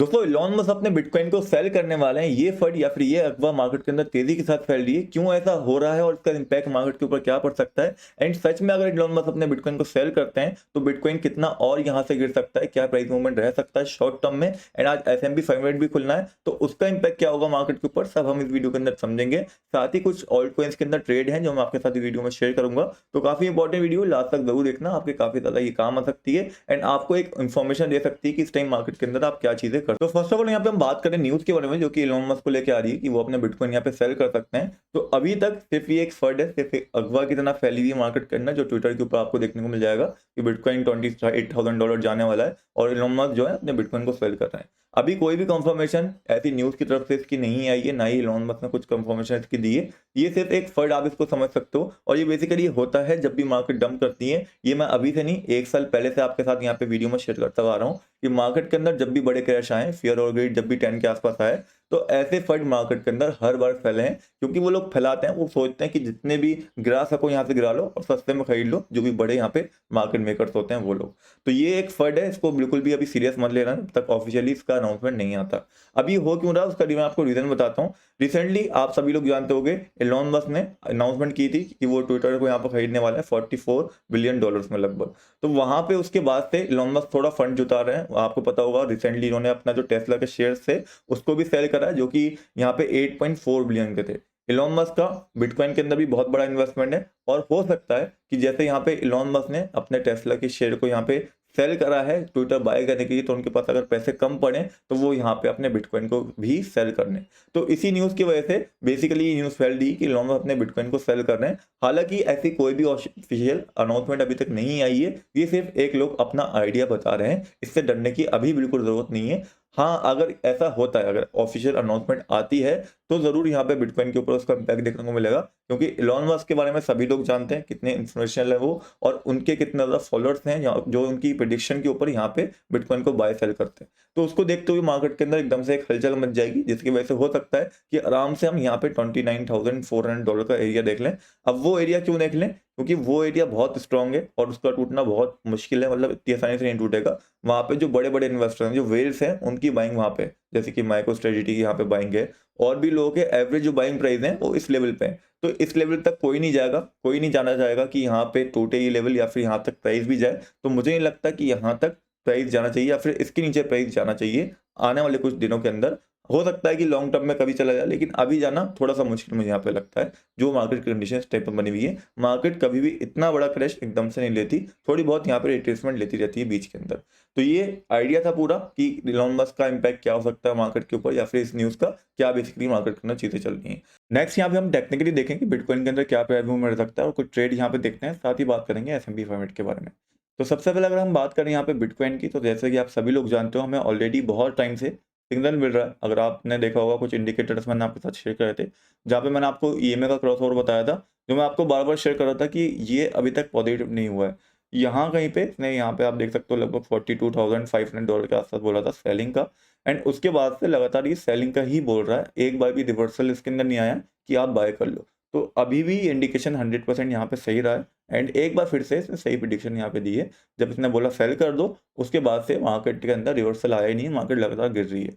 दोस्तों Elon Musk अपने bitcoin को सेल करने वाले हैं। ये फंड या फिर ये अफवाह मार्केट के अंदर तेजी के साथ फैल रही है। क्यों ऐसा हो रहा है और इसका इम्पैक्ट मार्केट के ऊपर क्या पड़ सकता है? एंड सच में अगर इलॉन मस्क अपने बिटकॉइन को सेल करते हैं तो बिटकॉइन कितना और यहाँ से गिर सकता है, क्या प्राइस मूवमेंट रह सकता है शॉर्ट टर्म में। एंड आज S&P 500 भी खुलना है तो उसका इम्पैक्ट क्या होगा मार्केट के ऊपर, सब हम इस वीडियो के अंदर समझेंगे। साथ ही कुछ ऑल्ट कॉइन्स के अंदर ट्रेड है जो मैं आपके साथ वीडियो में शेयर करूंगा। तो काफी इंपॉर्टेंट वीडियो, लास्ट तक जरूर देखना, आपके काफी ज्यादा ये काम आ सकती है एंड आपको एक इन्फॉर्मेशन दे सकती है कि इस टाइम मार्केट के अंदर आप क्या चीजें कर। तो फर्स्ट ऑफ ऑल यहाँ पे हम बात करें न्यूज के बारे में जो कि इलॉन मस्क को लेकर आ रही है कि वो अपने बिटकॉइन यहाँ पे सेल कर सकते हैं। तो अभी तक सिर्फ ये एक फर्ड है, सिर्फ एक अगवा की तरह फैली हुई है मार्केट के अंदर, जो ट्विटर के ऊपर आपको देखने को मिल जाएगा कि बिटकॉइन $28,000 जाने वाला है और इलॉन मस्क जो है अपने बिटकॉइन को सेल कर रहे हैं। अभी कोई भी कंफर्मेशन ऐसी न्यूज की तरफ से इसकी नहीं आई है, ना ही इलॉन मस्क ने कुछ कंफर्मेशन इसकी दी है। ये सिर्फ एक फर्ड आप इसको समझ सकते हो और ये बेसिकली होता है जब भी मार्केट डंप करती है। ये मैं अभी से नहीं, 1 साल पहले से आपके साथ यहाँ पे वीडियो में शेयर करता आ रहा हूँ कि मार्केट के अंदर जब भी बड़े क्रैश आए, फियर और ग्रीड जब भी 10 के आसपास आए, तो ऐसे फंड मार्केट के अंदर हर बार फैले हैं। क्योंकि वो लोग फैलाते हैं, वो सोचते हैं कि जितने भी गिरा सको यहाँ से गिरा लो और सस्ते में खरीद लो, जो भी बड़े यहाँ पे मार्केट मेकर्स होते हैं वो लोग। तो ये एक फंड है, इसको बिल्कुल भी अभी सीरियस मत लेना जब तक ऑफिशियली इसका अनाउंसमेंट नहीं आता। अभी हो क्यों रहा है उसका मैं आपको रीजन बताता हूँ। रिसेंटली आप सभी लोग जानते होंगे इलॉन मस्क ने अनाउंसमेंट की थी कि वो ट्विटर को यहाँ पर खरीदने वाला है $44 बिलियन में लगभग। तो वहां पे उसके बाद से इलॉन मस्क थोड़ा फंड जुटा रहे हैं। आपको पता होगा रिसेंटली इन्होंने अपना जो टेस्ला के शेयर्स थे उसको भी सेल करा है, जो कि यहाँ पे 8.4 बिलियन के थे। इलॉन मस्क का बिटकॉइन के अंदर भी बहुत बड़ा इन्वेस्टमेंट है और हो सकता है कि जैसे यहाँ पे इलॉन मस्क ने अपने टेस्ला के शेयर को यहाँ पे सेल करा है ट्विटर बाय करने के लिए, तो उनके पास अगर पैसे कम पड़े तो वो यहाँ पे अपने बिटकॉइन को भी सेल करने। तो इसी न्यूज की वजह से बेसिकली ये न्यूज फैल रही कि इलॉन मस्क अपने बिटकॉइन को सेल कर रहे हैं। हालांकि ऐसी कोई भी ऑफिशियल अनाउंसमेंट अभी तक नहीं आई है, ये सिर्फ एक लोग अपना आइडिया बता रहे हैं। इससे डरने की अभी बिल्कुल जरूरत नहीं है। हाँ, अगर ऐसा होता है, अगर ऑफिशियल अनाउंसमेंट आती है तो जरूर यहाँ पे बिटकॉइन के ऊपर उसका इम्पैक्ट देखने को मिलेगा। क्योंकि इलॉन मस्क के बारे में सभी लोग जानते हैं कितने इंस्पिरेशनल है वो और उनके कितने ज्यादा फॉलोअर्स हैं जो उनकी प्रेडिक्शन के ऊपर यहाँ पे बिटकॉइन को बाय सेल करते हैं। तो उसको देखते हुए मार्केट के अंदर एकदम से एक हलचल मच जाएगी, जिसकी वजह से हो सकता है कि आराम से हम यहाँ पे $29,400 का एरिया देख लें। अब वो एरिया क्यों देख लें? क्योंकि वो एरिया बहुत स्ट्रांग है और उसका टूटना बहुत मुश्किल है, मतलब इतनी आसानी से नहीं टूटेगा। वहां पे जो बड़े बड़े इन्वेस्टर हैं, जो वेल्स हैं, उनकी बाइंग वहां पे, जैसे कि माइक्रो स्ट्रेटेजी की यहाँ पे बाइंग है और भी लोगों के एवरेज जो बाइंग प्राइस है वो इस लेवल पे है। तो इस लेवल तक कोई नहीं जाएगा, कोई नहीं जाना चाहेगा कि यहाँ पे टूटे ये लेवल या फिर यहाँ तक प्राइस भी जाए। तो मुझे नहीं लगता कि यहाँ तक प्राइस जाना चाहिए या फिर इसके नीचे प्राइस जाना चाहिए आने वाले कुछ दिनों के अंदर। हो सकता है कि लॉन्ग टर्म में कभी चला जाए, लेकिन अभी जाना थोड़ा सा मुश्किल मुझे यहाँ पे लगता है। जो मार्केट कंडीशन इस टाइप पर बनी हुई है, मार्केट कभी भी इतना बड़ा क्रैश एकदम से नहीं लेती, थोड़ी बहुत यहाँ पे रिट्रेसमेंट लेती रहती है बीच के अंदर। तो ये आइडिया था पूरा कि इलॉन मस्क का इम्पैक्ट क्या हो सकता है मार्केट के ऊपर या फिर इस न्यूज का क्या बेसिकली मार्केट के अंदर चीजें चल रही है। नेक्स्ट यहाँ पे हम टेक्निकली देखें कि बिटकॉइन के अंदर क्या प्राइस मूवमेंट रह सकता है और कुछ ट्रेड यहाँ पे देखते हैं, साथ ही बात करेंगे S&P 500 के बारे में। तो सबसे पहले अगर हम बात करें यहाँ पे बिटकॉइन की, तो जैसे कि आप सभी लोग जानते हो, हमें ऑलरेडी बहुत टाइम से सिग्नल मिल रहा है। अगर आपने देखा होगा कुछ इंडिकेटर्स मैंने आपके साथ शेयर करे थे, जहाँ पे मैंने आपको EMA का क्रॉसओवर बताया था, जो मैं आपको बार बार शेयर कर रहा था कि ये अभी तक पॉजिटिव नहीं हुआ है। यहाँ कहीं पे इसने, यहाँ पे आप देख सकते हो, लगभग $42,500 के आसपास बोला था सेलिंग का। एंड उसके बाद से लगातार ये सेलिंग का ही बोल रहा है, एक बार भी रिवर्सल इसके अंदर नहीं आया कि आप बाय कर लो। तो अभी भी इंडिकेशन 100% यहाँ पे सही रहा है एंड एक बार फिर से इसने सही प्रिडिक्शन यहाँ पे दी है। जब इसने बोला सेल कर दो, उसके बाद से मार्केट के अंदर रिवर्सल आया ही नहीं है, मार्केट लगातार गिर रही है।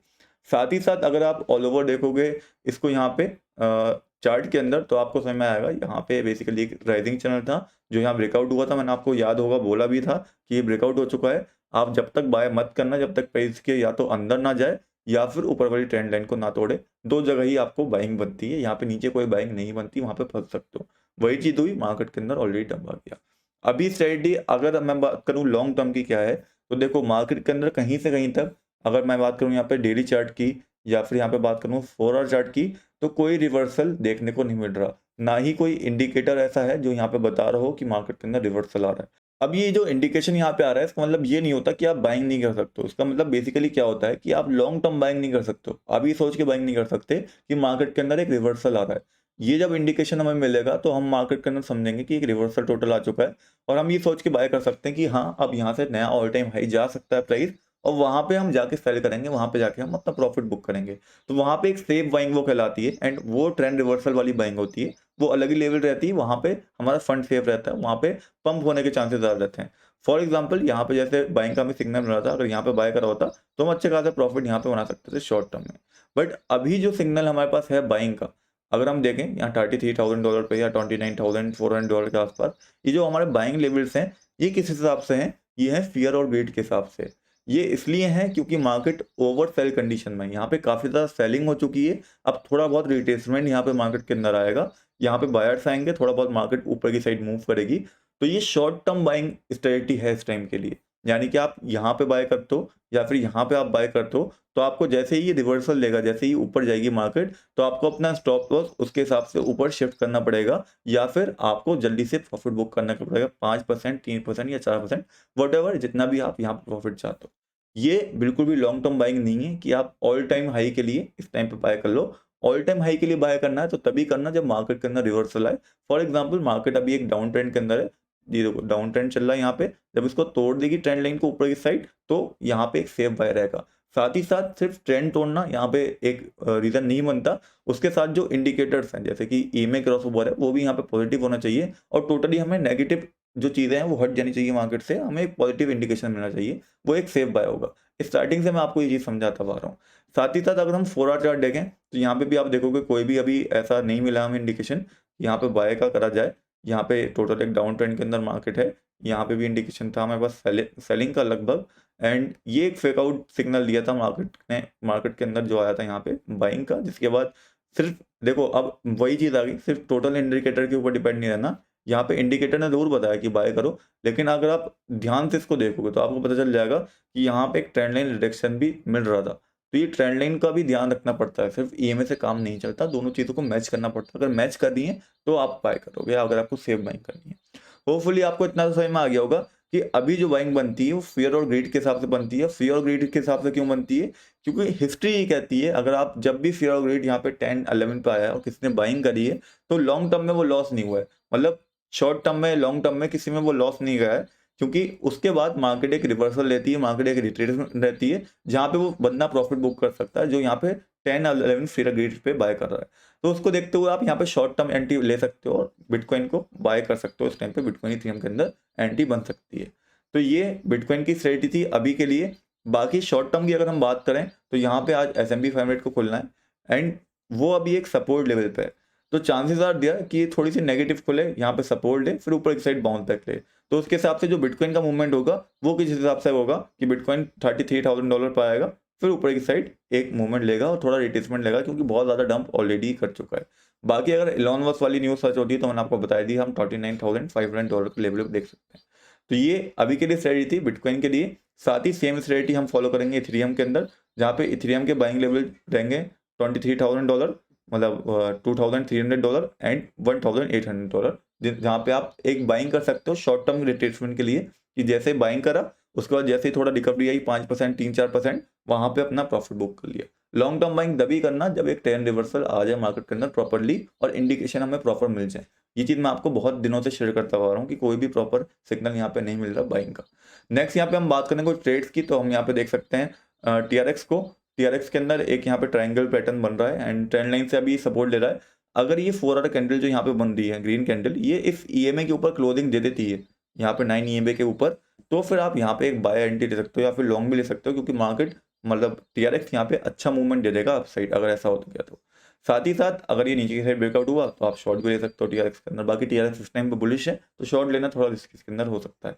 साथ ही साथ अगर आप ऑल ओवर देखोगे इसको यहाँ पे चार्ट के अंदर, तो आपको समझ में आएगा यहाँ पे बेसिकली एक राइजिंग चैनल था जो यहाँ ब्रेकआउट हुआ था। मैंने आपको याद होगा बोला भी था कि ये ब्रेकआउट हो चुका है। आप जब तक बाय मत करना जब तक प्राइस के या तो अंदर ना जाए या फिर ऊपर वाली ट्रेंड लाइन को ना तोड़े। दो जगह ही आपको बाइंग बनती है, यहाँ पे नीचे कोई बाइंग नहीं बनती, वहां पे फंस सकते हो। वही चीज हुई, मार्केट के अंदर ऑलरेडी डंप आ गया। अभी स्ट्रेटजी अगर मैं बात करूँ लॉन्ग टर्म की क्या है, तो देखो मार्केट के अंदर कहीं से कहीं तक, अगर मैं बात करूँ यहाँ पे डेली चार्ट की या फिर यहाँ पे बात करूँ 4 आवर चार्ट की, तो कोई रिवर्सल देखने को नहीं मिल रहा। ना ही कोई इंडिकेटर ऐसा है जो यहाँ पे बता रहा हो कि मार्केट के अंदर रिवर्सल आ रहा है। अब ये जो इंडिकेशन यहाँ पे आ रहा है, इसका मतलब ये नहीं होता कि आप बाइंग नहीं कर सकते हो। इसका मतलब बेसिकली क्या होता है कि आप लॉन्ग टर्म बाइंग नहीं कर सकते हो। आप ये सोच के बाइंग नहीं कर सकते कि मार्केट के अंदर एक रिवर्सल आ रहा है। ये जब इंडिकेशन हमें मिलेगा तो हम मार्केट के अंदर समझेंगे कि एक रिवर्सल टोटल आ चुका है और हम ये सोच के बाय कर सकते हैं कि हाँ, अब यहाँ से नया ऑल टाइम हाई जा सकता है प्राइस, और वहां पे हम जाके सेल करेंगे, वहां पे जाके हम अपना प्रॉफिट बुक करेंगे। तो वहां पे एक सेफ बाइंग वो कहलाती है एंड वो ट्रेंड रिवर्सल वाली बाइंग होती है। वो अलग ही लेवल रहती है, वहां पे हमारा फंड सेफ रहता है, वहां पे पंप होने के चांसेस ज्यादा रहते हैं। फॉर एग्जाम्पल यहाँ पे जैसे बाइंग का हमें सिग्नल मिला था, अगर यहाँ पे बाय करा होता तो हम अच्छे खासा प्रॉफिट यहाँ पे बना सकते थे शॉर्ट टर्म में। बट अभी जो सिग्नल हमारे पास है बाइंग का, अगर हम देखें यहाँ $33,000 पे या $29,400 के आसपास, ये जो हमारे बाइंग लेवल्स हैं ये किस हिसाब से हैं, ये है फियर और ग्रीड के हिसाब से। ये इसलिए है क्योंकि मार्केट ओवर सेल कंडीशन में, यहाँ पे काफ़ी ज़्यादा सेलिंग हो चुकी है। अब थोड़ा बहुत रिट्रेसमेंट यहाँ पे मार्केट के अंदर आएगा, यहाँ पे बायर्स आएंगे, थोड़ा बहुत मार्केट ऊपर की साइड मूव करेगी। तो ये शॉर्ट टर्म बाइंग स्ट्रेटजी है इस टाइम के लिए, यानी कि आप यहाँ पे बाय करते हो या फिर यहाँ पे आप बाय करते हो, तो आपको जैसे ही ये रिवर्सल लेगा, जैसे ही ऊपर जाएगी मार्केट, तो आपको अपना स्टॉप लॉस उसके हिसाब से ऊपर शिफ्ट करना पड़ेगा, या फिर आपको जल्दी से प्रॉफिट बुक करना पड़ेगा 5%, 3% या 4%, वट जितना भी आप यहाँ पे प्रॉफिट चाहते हो। ये बिल्कुल भी लॉन्ग टर्म बाइंग नहीं है कि आप ऑल टाइम हाई के लिए इस टाइम पे बाय कर लो। ऑल टाइम हाई के लिए बाय करना है तो तभी करना जब मार्केट के अंदर रिवर्सल आए। फॉर एग्जांपल मार्केट अभी एक डाउन ट्रेंड के अंदर है, ये देखो डाउन ट्रेंड चल रहा है यहाँ पे, जब इसको तोड़ देगी ट्रेंड लाइन को ऊपर की साइड, तो यहाँ पे एक सेफ बाय रहेगा। साथ ही साथ सिर्फ ट्रेंड तोड़ना यहाँ पे एक रीजन नहीं बनता, उसके साथ जो इंडिकेटर्स हैं जैसे कि ईएमए क्रॉस ओवर है वो भी यहाँ पे पॉजिटिव होना चाहिए, और टोटली हमें नेगेटिव जो चीज़ें हैं वो हट जानी चाहिए मार्केट से, हमें एक पॉजिटिव इंडिकेशन मिलना चाहिए, वो एक सेफ बाय होगा। स्टार्टिंग से मैं आपको ये चीज़ समझाता आ रहा हूँ। साथ ही साथ अगर हम 4 आवर चार्ट देखें तो यहाँ पे भी आप देखोगे कोई भी अभी ऐसा नहीं मिला हमें इंडिकेशन यहाँ पे बाय का करा जाए। यहाँ पे टोटल एक डाउन ट्रेंड के अंदर मार्केट है, यहाँ पे भी इंडिकेशन था हमारे पास सेलिंग का लगभग, एंड ये एक फेकआउट सिग्नल दिया था मार्केट ने, मार्केट के अंदर जो आया था यहाँ पे बाइंग का, जिसके बाद सिर्फ देखो अब वही चीज़ आ गई, सिर्फ टोटल इंडिकेटर के ऊपर डिपेंड नहीं रहना। यहाँ पे इंडिकेटर ने जरूर बताया कि बाय करो, लेकिन अगर आप ध्यान से इसको देखोगे तो आपको पता चल जाएगा कि यहाँ पे एक ट्रेंड लाइन रिडक्शन भी मिल रहा था। तो ये ट्रेंड लाइन का भी ध्यान रखना पड़ता है, सिर्फ ईएमए से काम नहीं चलता, दोनों चीज़ों को मैच करना पड़ता है। अगर मैच कर रही है तो आप बाय करोगे, अगर आपको सेफ बाइंग करनी है। होपफुली आपको इतना तो समझ में आ गया होगा कि अभी जो बाइंग बनती है वो फियर और ग्रीड के हिसाब से बनती है। फियर और ग्रीड के हिसाब से क्यों बनती है, क्योंकि हिस्ट्री ये कहती है अगर आप जब भी फियर और ग्रीड यहाँ पे 10-11 पे आया है और किसी ने बाइंग करी है तो लॉन्ग टर्म में वो लॉस नहीं हुआ है, मतलब शॉर्ट टर्म में लॉन्ग टर्म में किसी में वो लॉस नहीं गया है, क्योंकि उसके बाद मार्केट एक रिवर्सल लेती है, मार्केट एक रिट्रेसमेंट रहती है, जहाँ पे वो बंदा प्रॉफिट बुक कर सकता है जो यहाँ पे 10-11 फियर ग्रीड पे बाय कर रहा है। तो उसको देखते हुए आप यहाँ पे शॉर्ट टर्म एंट्री ले सकते हो और बिटकॉइन को बाय कर सकते हो। इस टाइम पे बिटकॉइन इथेरियम के अंदर एंट्री बन सकती है। तो ये बिटकॉइन की स्ट्रेटजी थी अभी के लिए। बाकी शॉर्ट टर्म की अगर हम बात करें तो यहाँ पे आज S&P 500 को खुलना है एंड वो अभी एक सपोर्ट लेवल पे है, तो चांसेस आर दिया कि ये थोड़ी सी नेगेटिव खुले, यहाँ पे सपोर्ट ले, फिर ऊपर की साइड बाउंस बैक ले। तो उसके हिसाब से जो बिटकॉइन का मूवमेंट होगा वो किस हिसाब से होगा कि बिटकॉइन $33,000 पर आएगा, फिर ऊपर की साइड एक मूवमेंट लेगा और थोड़ा रिट्रेसमेंट लेगा, क्योंकि बहुत ज़्यादा डंप ऑलरेडी कर चुका है। बाकी अगर इलॉन मस्क वाली न्यूज़ सच होती है तो मैंने आपको बताई दी, हम $39,500 के लेवल पर देख सकते हैं। तो ये अभी के लिए स्ट्रेटजी थी बिटकॉइन के लिए। साथ ही सेम स्ट्रेटजी हम फॉलो करेंगे इथेरियम के अंदर, जहाँ पे इथेरियम के बाइंग लेवल रहेंगे $23,000, मतलब $2,300 एंड $1,800, जहाँ पे आप एक बाइंग कर सकते हो शॉर्ट टर्म रिट्रेसमेंट के लिए, कि जैसे बाइंग करा उसके बाद जैसे ही थोड़ा रिकवरी आई 5%, 3-4%, वहाँ पे अपना प्रॉफिट बुक कर लिया। लॉन्ग टर्म बाइंग तभी करना जब एक ट्रेंड रिवर्सल आ जाए मार्केट के अंदर प्रॉपरली और इंडिकेशन हमें प्रॉपर मिल जाए। ये चीज़ मैं आपको बहुत दिनों से शेयर करता हुआ रहा हूँ कि कोई भी प्रॉपर सिग्नल यहाँ पे नहीं मिल रहा बाइंग का। नेक्स्ट यहाँ पे हम बात करें कुछ ट्रेड्स की, तो हम यहाँ पे देख सकते हैं TRX को। TRX के अंदर एक यहाँ पे ट्रायंगल पैटर्न बन रहा है एंड ट्रेंड लाइन से अभी सपोर्ट ले रहा है। अगर ये 4 आवर कैंडल जो यहाँ पे बन रही है ग्रीन कैंडल, ये इस EMA के ऊपर क्लोजिंग दे देती है यहाँ पे 9 EMA के ऊपर, तो फिर आप यहाँ पे एक बाय एंट्री ले सकते हो या फिर लॉन्ग भी ले सकते हो, क्योंकि मार्केट मतलब TRX यहाँ पे अच्छा मूवमेंट दे देगा अप साइड अगर ऐसा हो तो गया तो। साथ ही साथ अगर ये नीचे की साइड ब्रेकआउट हुआ तो आप शॉर्ट भी ले सकते हो TRX के अंदर। बाकी TRX इस टाइम पे बुलिश है तो शॉर्ट लेना थोड़ा रिस्क इसके अंदर हो सकता है।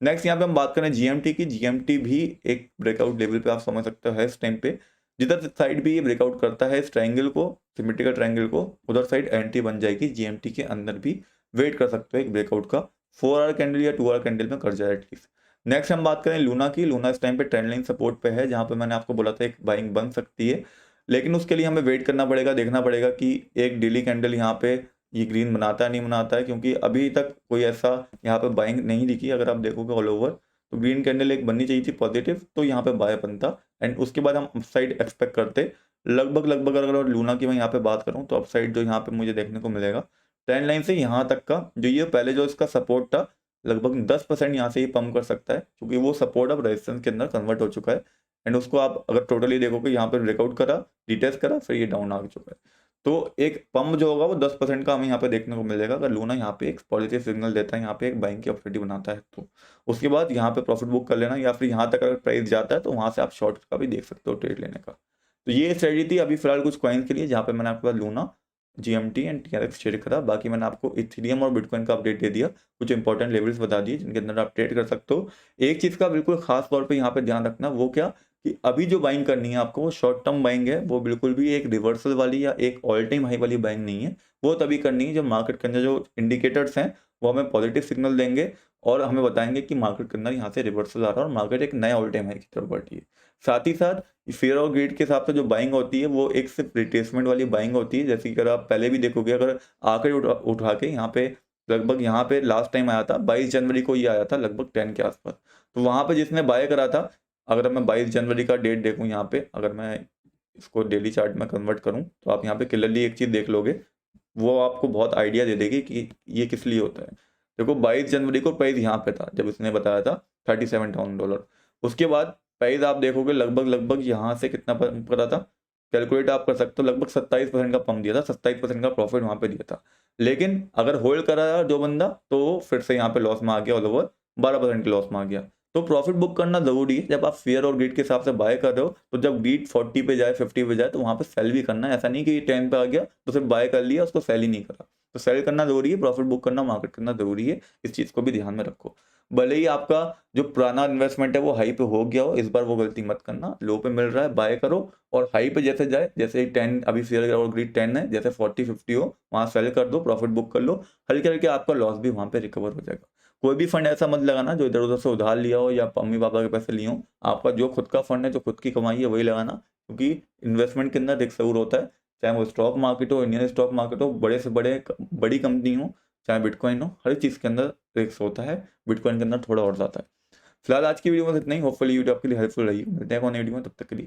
नेक्स्ट यहाँ पे हम बात करें GMT की। GMT भी एक ब्रेकआउट लेवल पे आप समझ सकते हो है इस टाइम पे, जिधर साइड भी ये ब्रेकआउट करता है इस ट्रायंगल को, सिमेट्रिकल ट्रायंगल को, उधर साइड एंट्री बन जाएगी। GMT के अंदर भी वेट कर सकते हो एक ब्रेकआउट का, 4 आवर कैंडल या 2 आवर कैंडल में कर जाए एटलीस्ट। नेक्स्ट हम बात करें लूना की। लूना इस टाइम पे ट्रेंड लाइन सपोर्ट पे है, जहाँ पे मैंने आपको बोला था एक बाइंग बन सकती है, लेकिन उसके लिए हमें वेट करना पड़ेगा, देखना पड़ेगा कि एक डेली कैंडल यहाँ पे ये ग्रीन बनाता है नहीं बनाता है, क्योंकि अभी तक कोई ऐसा यहाँ पे बाइंग नहीं दिखी। अगर आप देखोगे ऑल ओवर तो ग्रीन कैंडल एक बननी चाहिए थी पॉजिटिव, तो यहाँ पे बाय बनता एंड उसके बाद हम अपसाइड एक्सपेक्ट करते। लगभग अगर लूना की मैं यहाँ पे बात करूँ तो अपसाइड जो यहाँ पे मुझे देखने को मिलेगा ट्रेंड लाइन से यहाँ तक का, जो ये पहले जो इसका सपोर्ट था लगभग 10% यहाँ से ही पम्प कर सकता है, क्योंकि वो सपोर्ट अब रेजिस्टेंस के अंदर कन्वर्ट हो चुका है एंड उसको आप अगर टोटली देखोगे यहाँ पे ब्रेकआउट करा, रिटेस्ट करा, फिर ये डाउन आ चुका है। तो एक पंप जो होगा वो 10% का हमें यहाँ पे देखने को मिलेगा अगर लूना यहाँ पे एक पॉजिटिव सिग्नल देता है, यहाँ पे एक बाइंग की अपॉर्चुनिटी बनाता है। तो उसके बाद यहाँ पे प्रॉफिट बुक कर लेना, या फिर यहाँ तक अगर प्राइस जाता है तो वहाँ से आप शॉर्ट का भी देख सकते हो ट्रेड लेने का। तो ये स्ट्रेटजी थी अभी फिलहाल कुछ कॉइन के लिए, जहाँ पे मैंने आपके पास Luna, GMT and TRX share करा। बाकी मैंने आपको इथेरियम और बिटकॉइन का अपडेट दे दिया, कुछ इंपॉर्टेंट लेवल्स बता दिए जिनके अंदर आप ट्रेड कर सकते हो। एक चीज़ का बिल्कुल खास तौर पे यहाँ पे ध्यान रखना, वो क्या कि अभी जो बाइंग करनी है आपको वो शॉर्ट टर्म बाइंग है, वो बिल्कुल भी एक रिवर्सल वाली या एक ऑल टाइम हाई वाली बाइंग नहीं है। वो तभी करनी है जब मार्केट के अंदर जो इंडिकेटर्स हैं वो हमें पॉजिटिव सिग्नल देंगे और हमें बताएंगे कि मार्केट के अंदर यहाँ से रिवर्सल आ रहा है और मार्केट एक नया ऑल टाइम हाई की तरफ बढ़ रही है। साथ ही साथ फेयर और ग्रीड के हिसाब से जो बाइंग होती है वो एक सिर्फ रिट्रेसमेंट वाली बाइंग होती है। जैसे कि अगर आप पहले भी देखोगे, अगर आकर उठा के यहाँ पे लगभग यहाँ पे लास्ट टाइम आया था 22 जनवरी को ये आया था लगभग 10 के आसपास, तो वहाँ पे जिसने बाय करा था, अगर मैं 22 जनवरी का डेट देखूँ यहाँ पे, अगर मैं इसको डेली चार्ट में कन्वर्ट करूँ तो आप यहाँ पे क्लियरली एक चीज़ देख लोगे, वो आपको बहुत आइडिया दे देगी कि ये किस लिए होता है। देखो 22 जनवरी को प्राइस यहाँ पे था जब इसने बताया था $37,000। उसके बाद प्राइस आप देखोगे लगभग यहाँ से कितना पंप करा था, कैलकुलेट आप कर सकते हो, लगभग 27% का पंप दिया था, 27% का प्रॉफिट वहाँ पे दिया था। लेकिन अगर होल्ड करा जो बंदा तो फिर से यहाँ पे लॉस में आ गया, ऑल ओवर 12% के लॉस में आ गया। तो प्रॉफिट बुक करना जरूरी है जब आप फेयर और ग्रीड के हिसाब से बाय कर रहे हो। तो जब ग्रीड 40 पे जाए 50 पे जाए तो वहाँ पे सेल भी करना है, ऐसा नहीं कि 10 पे आ गया तो सिर्फ बाय कर लिया उसको सेल ही नहीं करा। तो सेल करना जरूरी है, प्रॉफिट बुक करना मार्केट करना जरूरी है, इस चीज़ को भी ध्यान में रखो। भले ही आपका जो पुराना इन्वेस्टमेंट है वो हाई पे हो गया हो, इस बार वो गलती मत करना, लो पे मिल रहा है बाय करो और हाई पे जैसे जाए, जैसे 10 अभी फेयर और ग्रीड 10 है, जैसे 40-50 हो वहाँ सेल कर दो, प्रॉफिट बुक कर लो, हल्के हल्के आपका लॉस भी वहाँ पे रिकवर हो जाएगा। कोई भी फंड ऐसा मत लगाना जो इधर उधर से उधार लिया हो या मम्मी पापा के पैसे लिए हो। आपका जो खुद का फंड है, जो खुद की कमाई है वही लगाना, क्योंकि इन्वेस्टमेंट के अंदर रिस्क जरूर होता है, चाहे वो स्टॉक मार्केट हो, इंडियन स्टॉक मार्केट हो, बड़े से बड़ी कंपनी हो, चाहे बिटकॉइन हो, हर चीज़ के अंदर रिस्क होता है। बिटकॉइन के अंदर थोड़ा और ज़्यादा है। फिलहाल आज की वीडियो में इतना ही, होपफुली वीडियो आपके लिए हेल्पफुल रही। मिलते हैं कौन वीडियो में, तब तक के लिए।